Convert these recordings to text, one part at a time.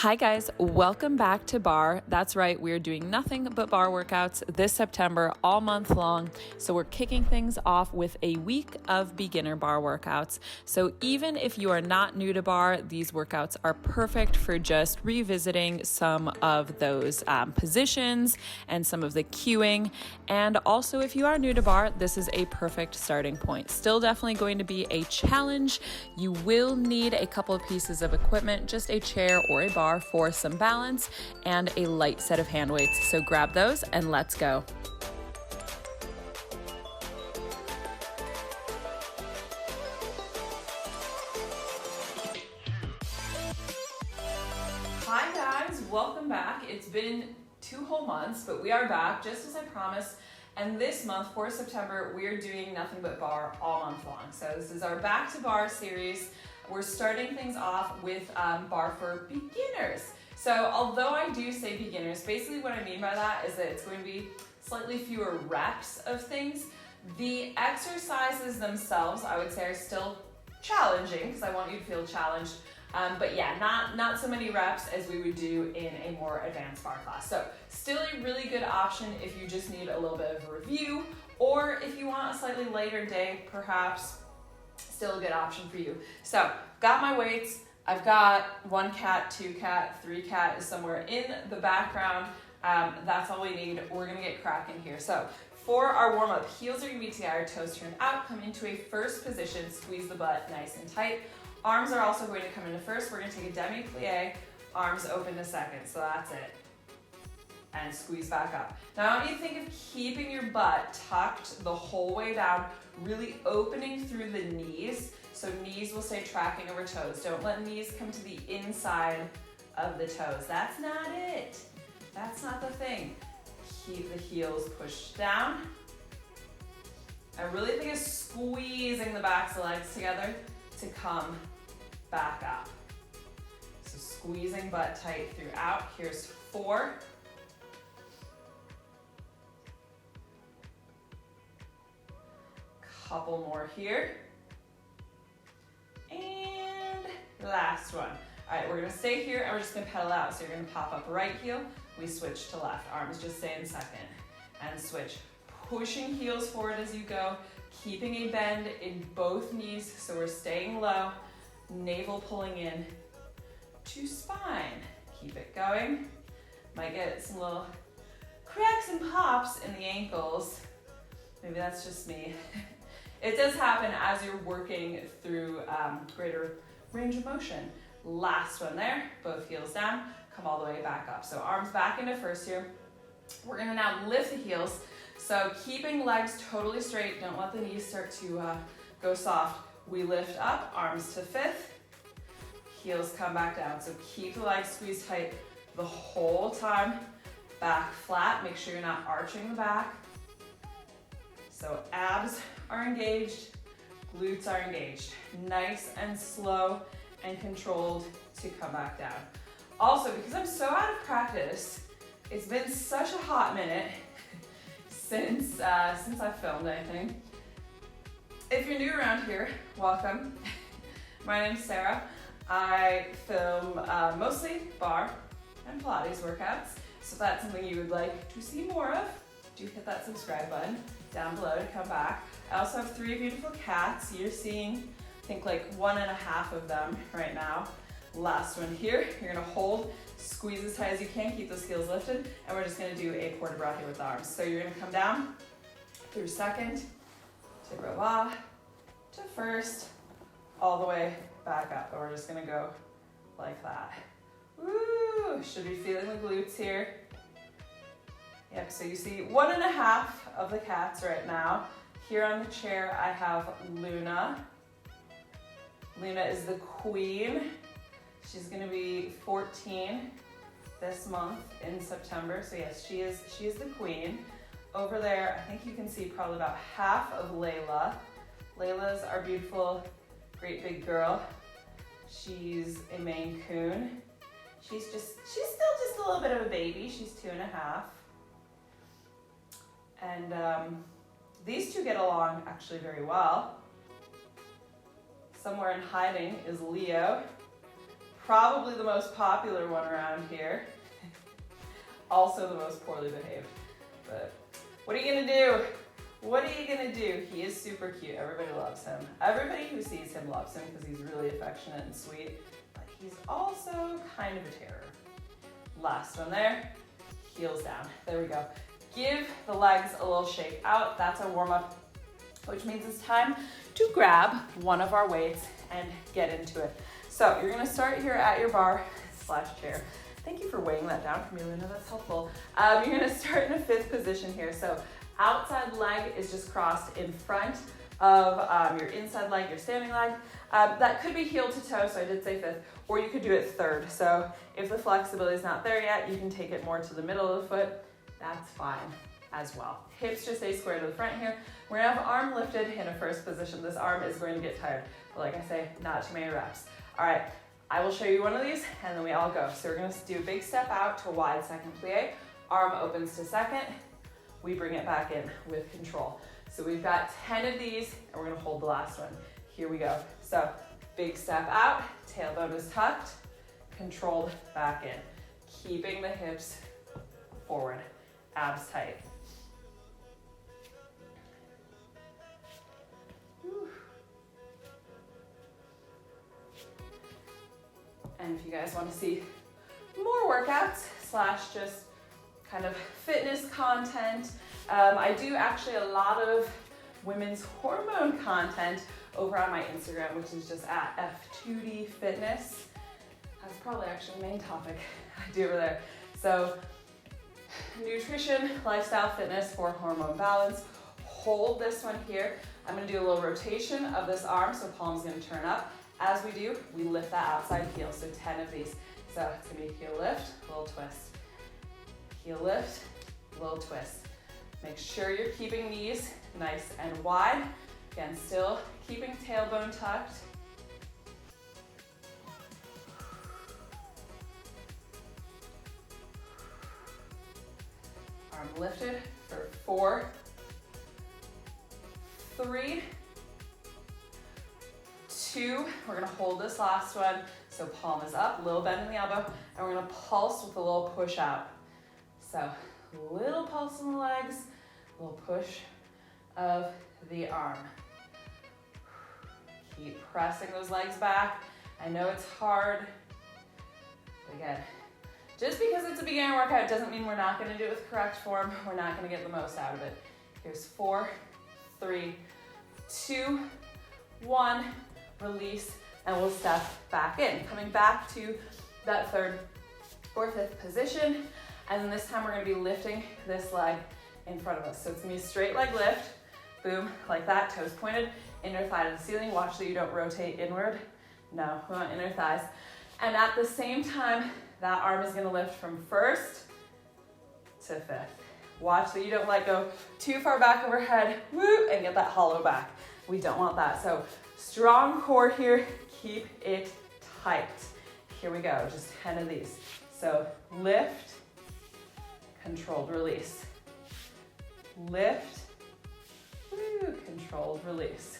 Hi guys, welcome back to Barre. That's right, we're doing nothing but barre workouts this September all month long. So we're kicking things off with a week of beginner barre workouts. So even if you are not new to barre, these workouts are perfect for just revisiting some of those positions and some of the cueing. And also if you are new to barre, this is a perfect starting point. Still definitely going to be a challenge. You will need a couple of pieces of equipment, just a chair or a bar for some balance and a light set of hand weights. So grab those and let's go. Hi guys, welcome back. It's been 2 whole months, but we are back just as I promised. And this month, for September, we're doing nothing but barre all month long. So this is our Back to Barre series. We're starting things off with barre for beginners. So although I do say beginners, basically what I mean by that is that it's going to be slightly fewer reps of things. The exercises themselves, I would say, are still challenging because I want you to feel challenged. But yeah, not so many reps as we would do in a more advanced barre class. So still a really good option if you just need a little bit of a review, or if you want a slightly lighter day, perhaps still a good option for you. So got my weights. I've got 1 cat, 2 cat, 3 cat is somewhere in the background. That's all we need. We're gonna get cracking here. So for our warm up, heels are gonna be together, toes turned out, come into a first position, squeeze the butt nice and tight. Arms are also going to come into first. We're going to take a demi-plie, arms open to second. So that's it. And squeeze back up. Now I want you to think of keeping your butt tucked the whole way down, really opening through the knees. So knees will stay tracking over toes. Don't let knees come to the inside of the toes. That's not it. That's not the thing. Keep the heels pushed down. I really think of squeezing the backs of the legs together to come back up. So squeezing butt tight throughout. Here's 4. Couple more here. And last one. All right, we're gonna stay here and we're just gonna pedal out. So you're gonna pop up right heel, we switch to left. Arms just stay in second. And switch. Pushing heels forward as you go, keeping a bend in both knees, so we're staying low, navel pulling in to spine. Keep it going. Might get some little cracks and pops in the ankles. Maybe that's just me. It does happen as you're working through greater range of motion. Last one there, both heels down, come all the way back up. So arms back into first here. We're gonna now lift the heels. So keeping legs totally straight, don't let the knees start to go soft. We lift up, arms to 5th, heels come back down. So keep the legs squeezed tight the whole time. Back flat, make sure you're not arching the back. So abs are engaged, glutes are engaged. Nice and slow and controlled to come back down. Also, because I'm so out of practice, it's been such a hot minute since I filmed anything. If you're new around here, welcome. My name's Sarah. I film mostly barre and Pilates workouts. So if that's something you would like to see more of, do hit that subscribe button down below to come back. I also have 3 beautiful cats. You're seeing, I think, like 1.5 of them right now. Last one here, you're gonna hold, squeeze as tight as you can, keep those heels lifted, and we're just gonna do a port de bras here with the arms. So you're gonna come down through second, to revoir, to first, all the way back up. And we're just gonna go like that. Woo! Should be feeling the glutes here. Yep, so you see 1.5 of the cats right now. Here on the chair, I have Luna. Luna is the queen. She's gonna be 14 this month in September. So yes, she is the queen. Over there, I think you can see probably about half of Layla. Layla's our beautiful, great big girl. She's a Maine Coon. She's still just a little bit of a baby. She's 2.5. And these two get along actually very well. Somewhere in hiding is Leo. probably the most popular one around here. Also the most poorly behaved. But what are you gonna do? What are you gonna do? He is super cute. Everybody loves him. Everybody who sees him loves him because he's really affectionate and sweet, but he's also kind of a terror. Last one there, heels down. There we go. Give the legs a little shake out. That's our warm up, which means it's time to grab one of our weights and get into it. So you're gonna start here at your bar / chair. Thank you for weighing that down for me, Luna, that's helpful. You're gonna start in a 5th position here. So outside leg is just crossed in front of your inside leg, your standing leg. That could be heel to toe, so I did say 5th, or you could do it 3rd. So if the flexibility is not there yet, you can take it more to the middle of the foot. That's fine as well. Hips just stay square to the front here. We're gonna have arm lifted in a 1st position. This arm is going to get tired, but like I say, not too many reps. All right, I will show you one of these and then we all go. So we're gonna do a big step out to a wide 2nd plie. Arm opens to 2nd. We bring it back in with control. So we've got 10 of these and we're gonna hold the last one. Here we go. So big step out, tailbone is tucked, controlled back in. Keeping the hips forward, abs tight. Whew. And if you guys want to see more workouts / just kind of fitness content, I do actually a lot of women's hormone content over on my Instagram, which is just at F2D Fitness. That's probably actually the main topic I do over there. So nutrition, lifestyle, fitness for hormone balance. Hold this one here. I'm gonna do a little rotation of this arm, so palm's gonna turn up. As we do, we lift that outside heel, so 10 of these. So it's gonna be heel lift, little twist. Heel lift, little twist. Make sure you're keeping knees nice and wide. Again, still keeping tailbone tucked. Arm lifted for 4, 3, 2. We're gonna hold this last one. So palm is up, little bend in the elbow, and we're gonna pulse with a little push out. So little pulse in the legs, little push of the arm. Keep pressing those legs back. I know it's hard, but again, just because it's a beginner workout doesn't mean we're not gonna do it with correct form. We're not gonna get the most out of it. Here's 4, 3, 2, 1, release, and we'll step back in. Coming back to that 3rd or 5th position, and then this time we're gonna be lifting this leg in front of us. So it's gonna be a straight leg lift, boom, like that, toes pointed, inner thigh to the ceiling. Watch that you don't rotate inward. No, we want inner thighs. And at the same time, that arm is gonna lift from 1st to 5th. Watch that you don't let go too far back overhead, woo, and get that hollow back. We don't want that. So strong core here, keep it tight. Here we go, just 10 of these. So lift, controlled release. Lift, woo, controlled release.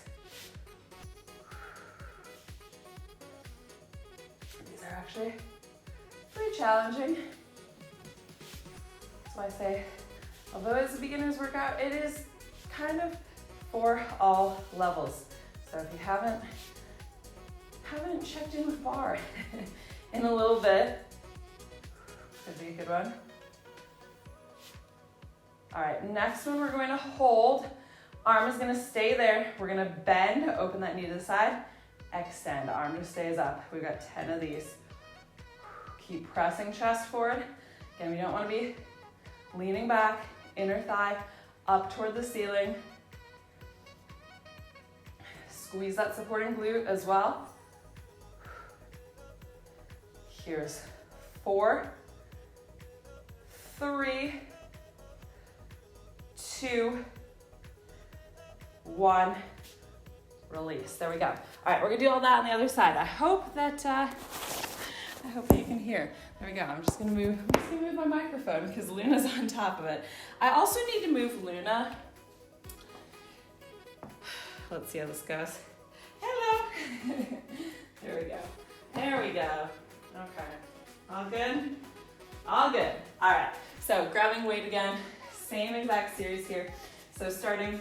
These are actually pretty challenging. So I say, although it's a beginner's workout, it is kind of for all levels. So if you haven't checked in with Barre in a little bit, could be a good one. All right, next one we're going to hold. Arm is gonna stay there. We're gonna bend, open that knee to the side, extend, arm just stays up. We've got 10 of these. Keep pressing chest forward. Again, we don't wanna be leaning back, inner thigh up toward the ceiling. Squeeze that supporting glute as well. Here's 4, 3, 2, 1, release. There we go. All right, we're gonna do all that on the other side. I hope that you can hear. There we go. I'm just gonna move my microphone because Luna's on top of it. I also need to move Luna. Let's see how this goes. Hello. There we go. There we go. Okay. All good? All good. All right. So grabbing weight again, same exact series here. So starting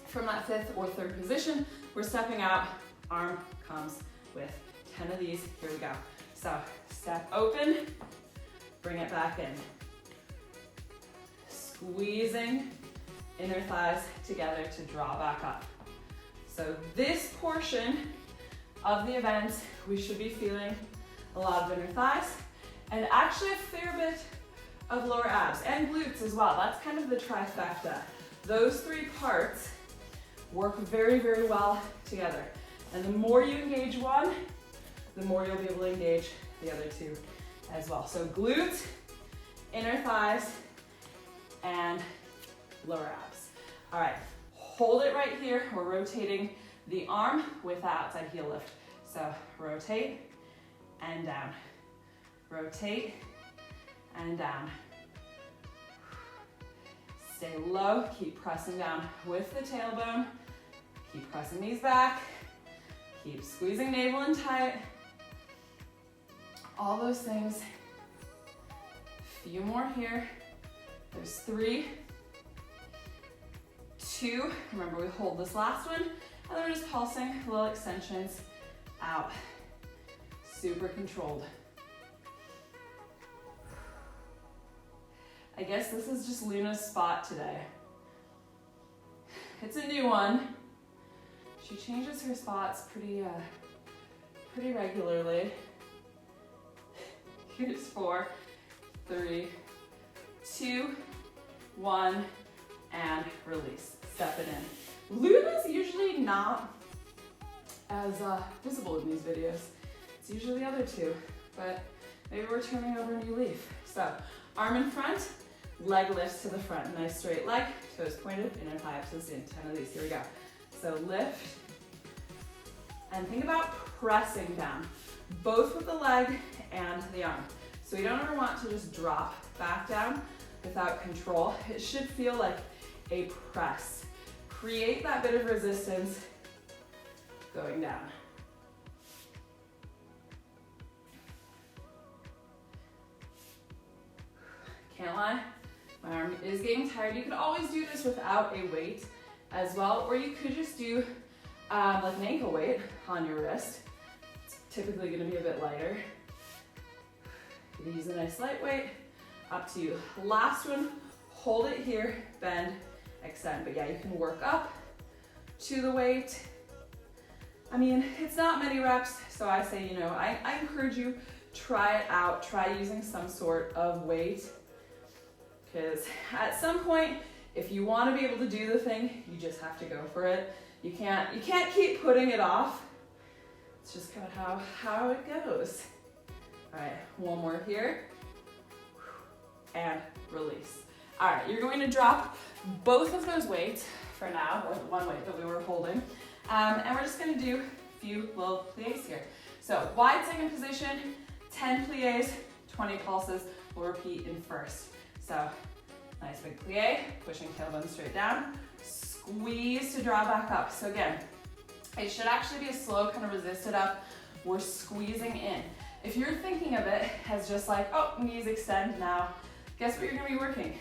from that 5th or 3rd position, we're stepping out, arm comes with 10 of these. Here we go. So step open, bring it back in. Squeezing inner thighs together to draw back up. So this portion of the event, we should be feeling a lot of inner thighs and actually a fair bit of lower abs and glutes as well. That's kind of the trifecta. Those 3 parts work very, very well together. And the more you engage one, the more you'll be able to engage the other 2 as well. So glutes, inner thighs, and lower abs. All right, hold it right here. We're rotating the arm with that outside heel lift. So rotate and down. Rotate and down. Stay low, keep pressing down with the tailbone. Keep pressing knees back. Keep squeezing navel in tight. All those things. Few more here. There's 3, 2. Remember, we hold this last one, and then we're just pulsing little extensions out. Super controlled. I guess this is just Luna's spot today. It's a new one. She changes her spots pretty regularly. Here's 4, 3, 2, 1, and release. Step it in. Luna's usually not as visible in these videos. It's usually the other 2, but maybe we're turning over a new leaf. So, arm in front, leg lifts to the front. Nice straight leg, toes pointed, inner thigh absence in. 10 of these. Here we go. So lift, and think about pressing down, both with the leg and the arm. So you don't ever want to just drop back down without control. It should feel like a press. Create that bit of resistance going down. Can't lie, my arm is getting tired. You could always do this without a weight as well, or you could just do like an ankle weight on your wrist. It's typically going to be a bit lighter. You can use a nice light weight, up to you. Last one, hold it here, bend, extend. But yeah, you can work up to the weight. I mean, it's not many reps, so I say, you know, I encourage you, try it out, try using some sort of weight. Because at some point, if you want to be able to do the thing, you just have to go for it. You can't keep putting it off. It's just kind of how it goes. All right, one more here. And release. All right, you're going to drop both of those weights for now, or one weight that we were holding. And we're just going to do a few little plies here. So wide second position, 10 plies, 20 pulses. We'll repeat in first. So nice big plie, pushing tailbone straight down, squeeze to draw back up. So again, it should actually be a slow kind of resisted up. We're squeezing in. If you're thinking of it as just like, oh, knees extend now, guess what you're gonna be working?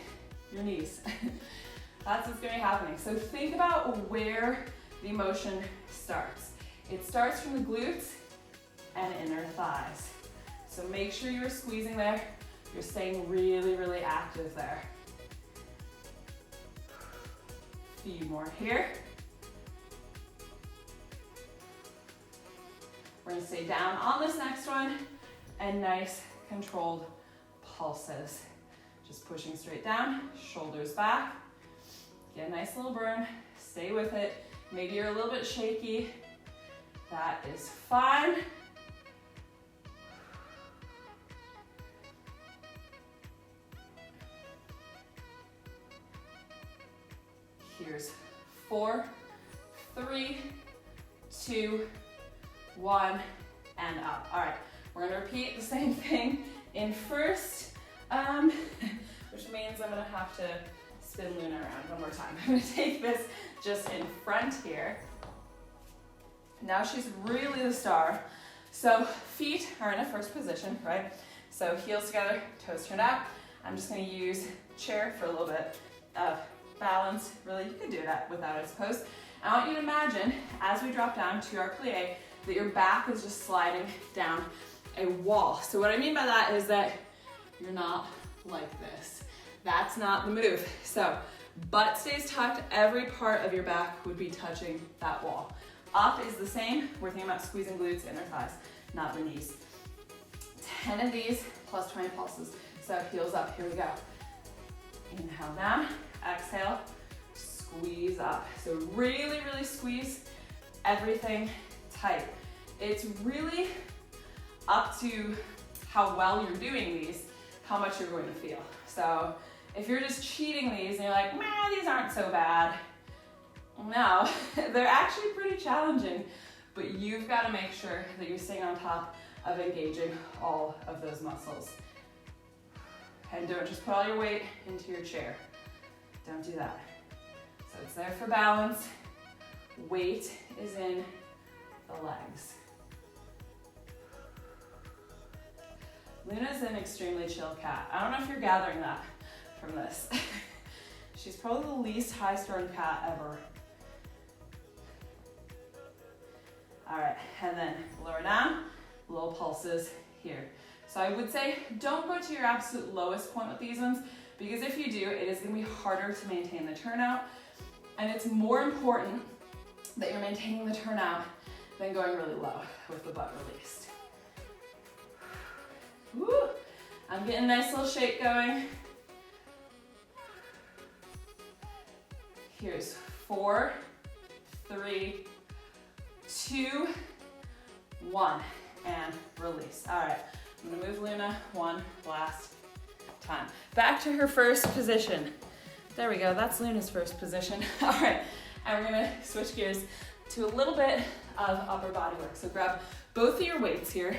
Your knees. That's what's gonna be happening. So think about where the motion starts. It starts from the glutes and inner thighs. So make sure you're squeezing there. You're staying really, really active there. A few more here. We're gonna stay down on this next one, and nice controlled pulses. Just pushing straight down, shoulders back. Get a nice little burn, stay with it. Maybe you're a little bit shaky. That is fine. Here's 4, 3, 2, 1, and up. All right, we're gonna repeat the same thing in first, which means I'm gonna have to spin Luna around one more time. I'm gonna take this just in front here. Now she's really the star So feet are in a first position, right? So heels together, toes turned out. I'm just gonna use chair for a little bit of balance. Really, you can do that without it, I suppose. I want you to imagine, as we drop down to our plie, that your back is just sliding down a wall. So what I mean by that is that you're not like this. That's not the move. So butt stays tucked, every part of your back would be touching that wall. Up is the same, we're thinking about squeezing glutes, inner thighs, not the knees. 10 of these plus 20 pulses. So heels up, here we go. Inhale down, exhale, squeeze up. So really, really squeeze everything tight. It's really up to how well you're doing these, how much you're going to feel. So if you're just cheating these and you're like, man, these aren't so bad. No, they're actually pretty challenging, but you've got to make sure that you're staying on top of engaging all of those muscles. And don't just put all your weight into your chair. Don't do that. So it's there for balance. Weight is in the legs. Luna's an extremely chill cat. I don't know if you're gathering that from this. She's probably the least high-strung cat ever. All right, and then lower down, low pulses here. So I would say don't go to your absolute lowest point with these ones, because if you do, it is gonna be harder to maintain the turnout, and it's more important that you're maintaining the turnout than going really low with the butt released. Woo! I'm getting a nice little shake going. Here's 4, 3, 2, 1, and release. All right, I'm gonna move Luna one last time. Back to her first position. There we go, that's Luna's first position. All right, and we're gonna switch gears to a little bit of upper body work. So grab both of your weights here,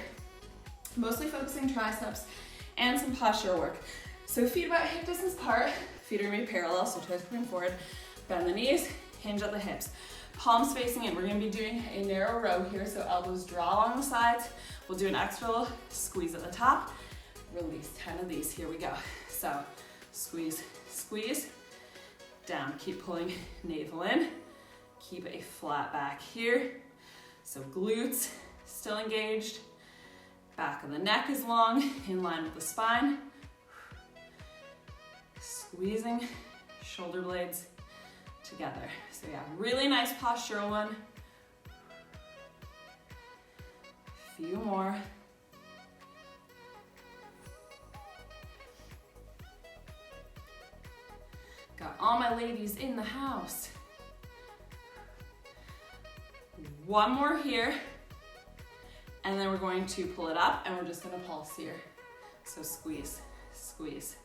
mostly focusing triceps and some posture work. So feet about hip distance apart, feet are gonna be parallel, so toes pointing forward, bend the knees, hinge at the hips. Palms facing in. We're gonna be doing a narrow row here, so elbows draw along the sides. We'll do an extra little squeeze at the top. Release 10 of these, here we go. So squeeze, squeeze, down. Keep pulling navel in. Keep a flat back here. So glutes still engaged. Back of the neck is long, in line with the spine. Squeezing shoulder blades together. So yeah, really nice postural one. Few more. Got all my ladies in the house. One more here, and then we're going to pull it up, and we're just gonna pulse here. So squeeze, squeeze.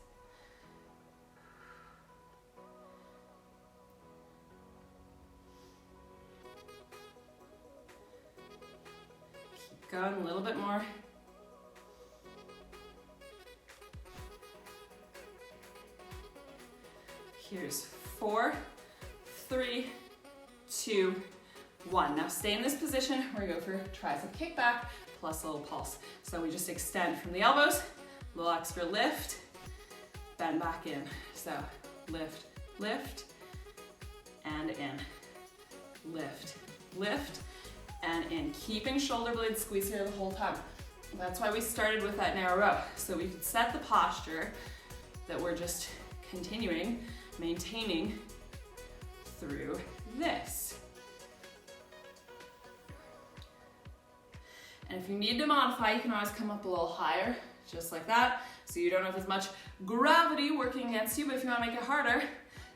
Keep going, a little bit more. Here's 4, 3, 2, 1. Now stay in this position. We're gonna go for tricep kickback plus a little pulse. So we just extend from the elbows, a little extra lift, bend back in. So lift, lift, and in. Lift, lift, and in. Keeping shoulder blades squeezed here the whole time. That's why we started with that narrow row. So we could set the posture that we're just continuing, maintaining through this. And if you need to modify, you can always come up a little higher, just like that, so you don't have as much gravity working against you, but if you want to make it harder,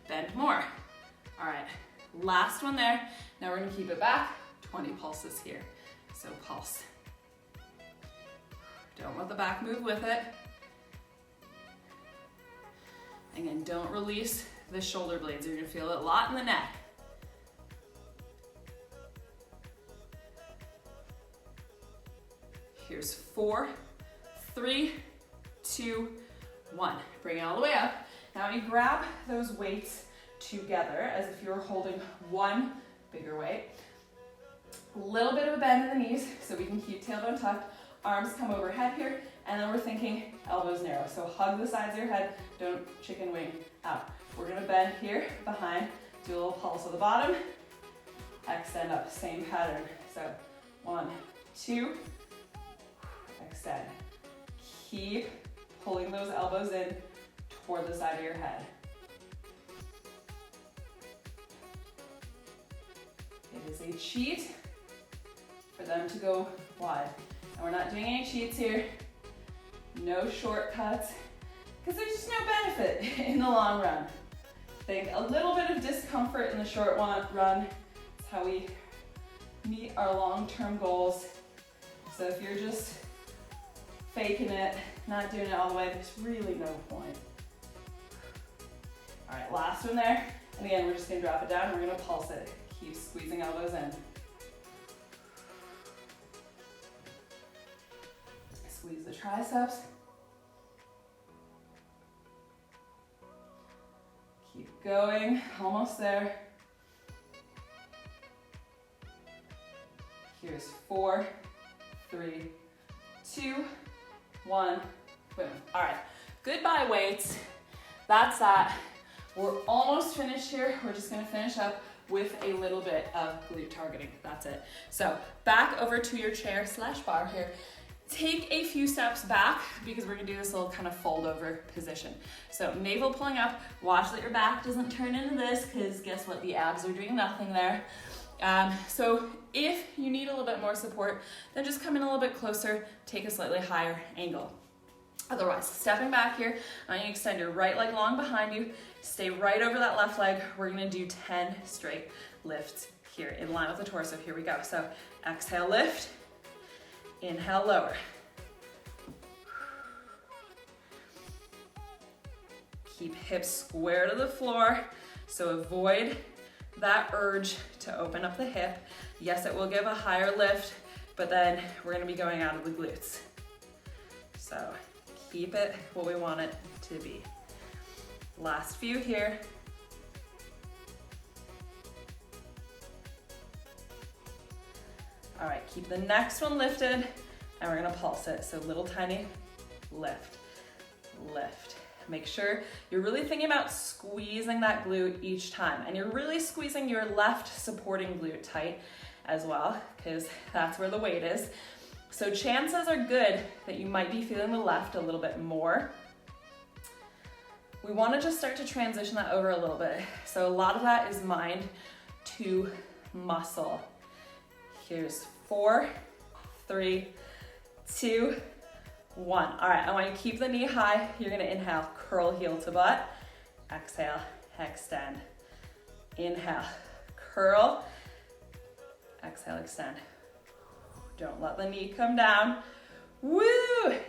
bend more. All right, last one there. Now we're gonna keep it back, 20 pulses here. So pulse. Don't let the back move with it. Again, don't release the shoulder blades. You're gonna feel it a lot in the neck. Here's 4, 3, 2, 1. Bring it all the way up. Now you grab those weights together as if you were holding one bigger weight. A little bit of a bend in the knees so we can keep tailbone tucked. Arms come overhead here, and then we're thinking elbows narrow. So hug the sides of your head, don't chicken wing out. We're gonna bend here behind, do a little pulse at the bottom, extend up, same pattern. So 1, 2, extend. Keep pulling those elbows in toward the side of your head. It is a cheat for them to go wide. And we're not doing any cheats here. No shortcuts, because there's just no benefit in the long run. I think a little bit of discomfort in the short run is how we meet our long-term goals. So if you're just faking it, not doing it all the way, there's really no point. All right, last one there. And again, we're just gonna drop it down and we're gonna pulse it. Keep squeezing elbows in. Squeeze the triceps. Keep going, almost there. Here's 4, 3, 2, 1, boom. All right, goodbye weights. That's that. We're almost finished here. We're just gonna finish up with a little bit of glute targeting. That's it. So back over to your chair / bar here. Take a few steps back because we're gonna do this little kind of fold over position. So navel pulling up, watch that your back doesn't turn into this because guess what, the abs are doing nothing there. So if you need a little bit more support, then just come in a little bit closer, take a slightly higher angle. Otherwise, stepping back here, I want you to extend your right leg long behind you, stay right over that left leg. We're gonna do 10 straight lifts here in line with the torso. Here we go. So exhale, lift. Inhale, lower. Keep hips square to the floor, so avoid that urge to open up the hip. Yes, it will give a higher lift, but then we're gonna be going out of the glutes. So keep it what we want it to be. Last few here. All right, keep the next one lifted, and we're gonna pulse it. So little tiny lift, lift. Make sure you're really thinking about squeezing that glute each time, and you're really squeezing your left supporting glute tight as well, because that's where the weight is. So chances are good that you might be feeling the left a little bit more. We wanna just start to transition that over a little bit. So a lot of that is mind to muscle. Here's 4, 3, 2, 1. All right, I want you to keep the knee high. You're gonna inhale, curl heel to butt. Exhale, extend. Inhale, curl. Exhale, extend. Don't let the knee come down. Woo!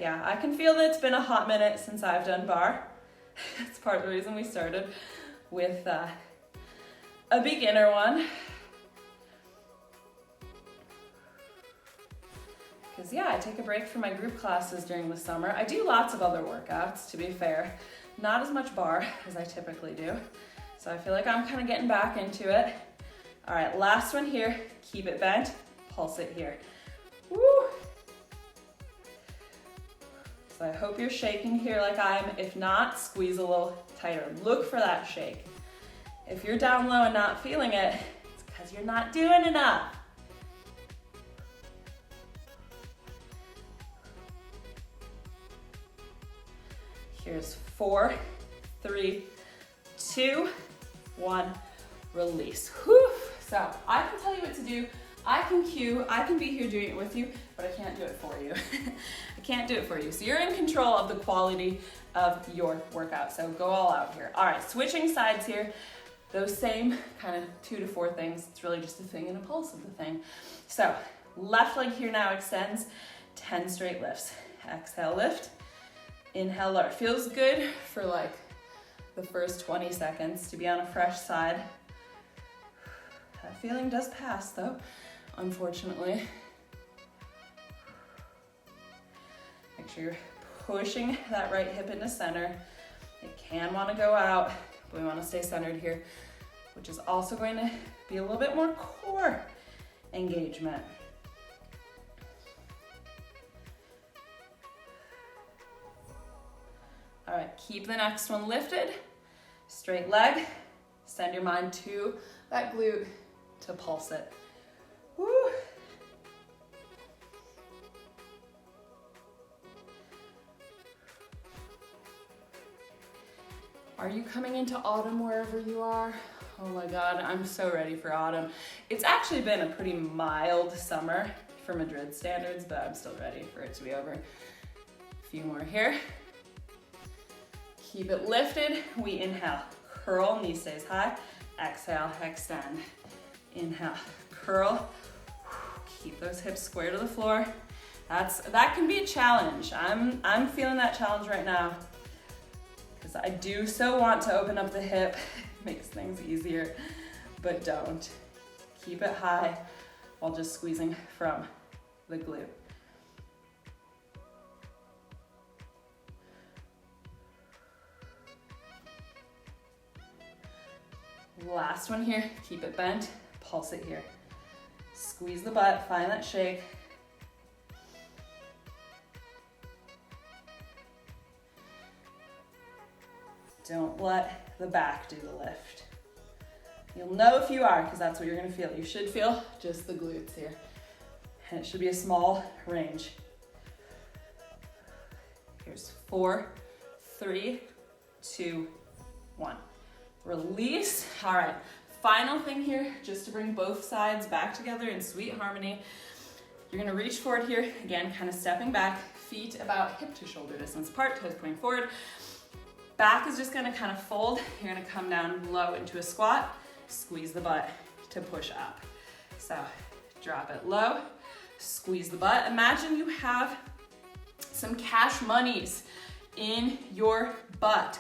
Yeah, I can feel that it's been a hot minute since I've done bar. It's part of the reason we started with a beginner one. Because yeah, I take a break from my group classes during the summer. I do lots of other workouts, to be fair. Not as much bar as I typically do. So I feel like I'm kind of getting back into it. All right, last one here. Keep it bent, pulse it here. Woo! So I hope you're shaking here like I am. If not, squeeze a little tighter. Look for that shake. If you're down low and not feeling it, it's because you're not doing enough. Here's 4, 3, 2, 1, release. Whew. So I can tell you what to do. I can cue, I can be here doing it with you, but I can't do it for you. I can't do it for you. So you're in control of the quality of your workout. So go all out here. All right, switching sides here. Those same kind of 2 to 4 things. It's really just a thing and a pulse of the thing. So left leg here now extends, 10 straight lifts. Exhale, lift. Inhale, lower. Feels good for like the first 20 seconds to be on a fresh side. That feeling does pass though, unfortunately. Make sure you're pushing that right hip into center. It can want to go out, but we want to stay centered here, which is also going to be a little bit more core engagement. All right, keep the next one lifted, straight leg, send your mind to that glute to pulse it. Woo. Are you coming into autumn wherever you are? Oh my God, I'm so ready for autumn. It's actually been a pretty mild summer for Madrid standards, but I'm still ready for it to be over. A few more here. Keep it lifted. We inhale, curl, knee stays high. Exhale, extend. Inhale, curl. Keep those hips square to the floor. That can be a challenge. I'm feeling that challenge right now because I do so want to open up the hip. It makes things easier, but don't. Keep it high while just squeezing from the glute. Last one here, keep it bent, pulse it here. Squeeze the butt, find that shake. Don't let the back do the lift. You'll know if you are, because that's what you're gonna feel. You should feel just the glutes here. And it should be a small range. Here's 4, 3, 2, 1. Release. All right, final thing here, just to bring both sides back together in sweet harmony. You're gonna reach forward here, again, kind of stepping back, feet about hip to shoulder distance apart, toes pointing forward. Back is just gonna kind of fold. You're gonna come down low into a squat, squeeze the butt to push up. So drop it low, squeeze the butt. Imagine you have some cash monies in your butt.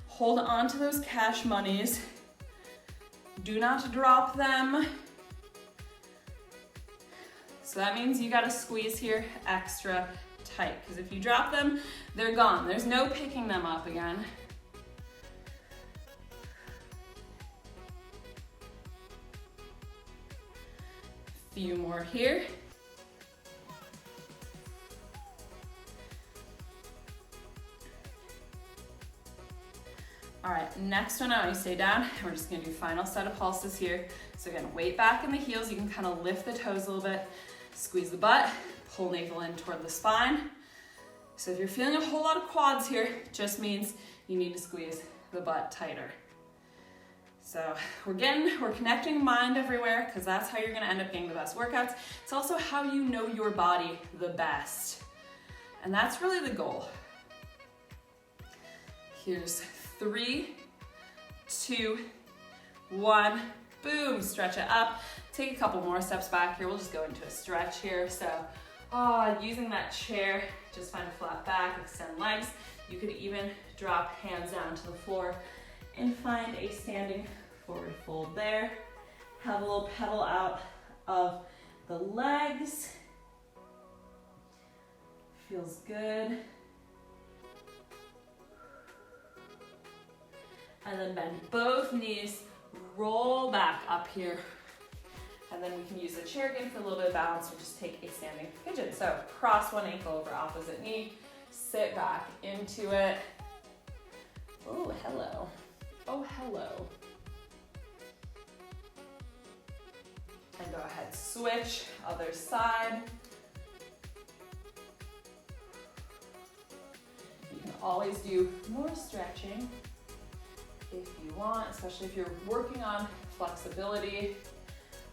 Hold on to those cash monies. Do not drop them. So that means you gotta squeeze here extra tight, because if you drop them, they're gone. There's no picking them up again. Few more here. All right, next one, I want you to stay down. We're just gonna do final set of pulses here. So again, weight back in the heels. You can kind of lift the toes a little bit, squeeze the butt, pull navel in toward the spine. So if you're feeling a whole lot of quads here, it just means you need to squeeze the butt tighter. So we're connecting mind everywhere, because that's how you're gonna end up getting the best workouts. It's also how you know your body the best. And that's really the goal. Here's 3, 2, 1, boom, stretch it up. Take a couple more steps back here. We'll just go into a stretch here. So, using that chair, just find a flat back, extend legs. You could even drop hands down to the floor and find a standing forward fold there. Have a little pedal out of the legs. Feels good. And then bend both knees, roll back up here. And then we can use the chair again for a little bit of balance, or just take a standing pigeon. So cross one ankle over opposite knee, sit back into it. Oh, hello. Oh, hello. And go ahead, switch, other side. You can always do more stretching if you want, especially if you're working on flexibility.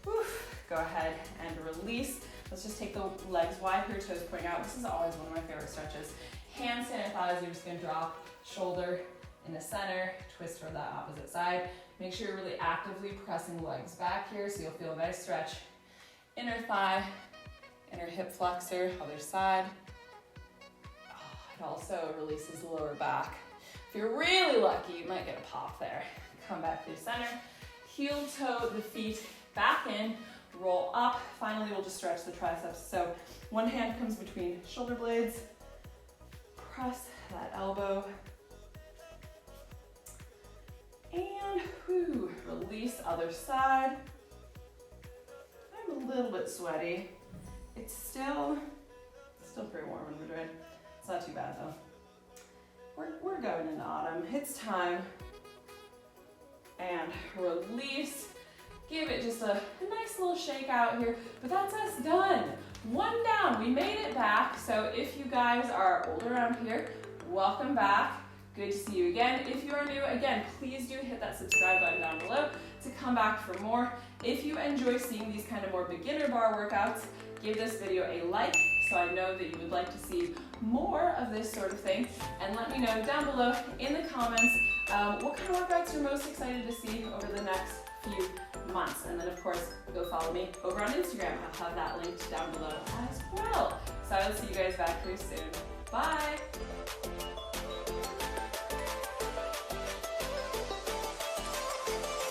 Oof. Go ahead and release. Let's just take the legs wide here, toes pointing out. This is always one of my favorite stretches. Hands center thighs, you're just gonna drop shoulder in the center, twist toward that opposite side. Make sure you're really actively pressing legs back here, so you'll feel a nice stretch. Inner thigh, inner hip flexor, other side. It also releases the lower back. If you're really lucky, you might get a pop there. Come back through center, heel toe the feet back in, roll up. Finally, we'll just stretch the triceps. So one hand comes between shoulder blades, press that elbow, and release other side. I'm little bit sweaty. It's still pretty warm in Madrid. It's not too bad though. We're going into autumn. It's time. And release. Give it just a nice little shake out here. But that's us done. One down. We made it back. So if you guys are older around here, welcome back. Good to see you again. If you are new, again, please do hit that subscribe button down below to come back for more. If you enjoy seeing these kind of more beginner bar workouts, give this video a like so I know that you would like to see more of this sort of thing. And let me know down below in the comments what kind of workouts you're most excited to see over the next few months. And then of course, go follow me over on Instagram. I'll have that linked down below as well. So I will see you guys back here soon. Bye.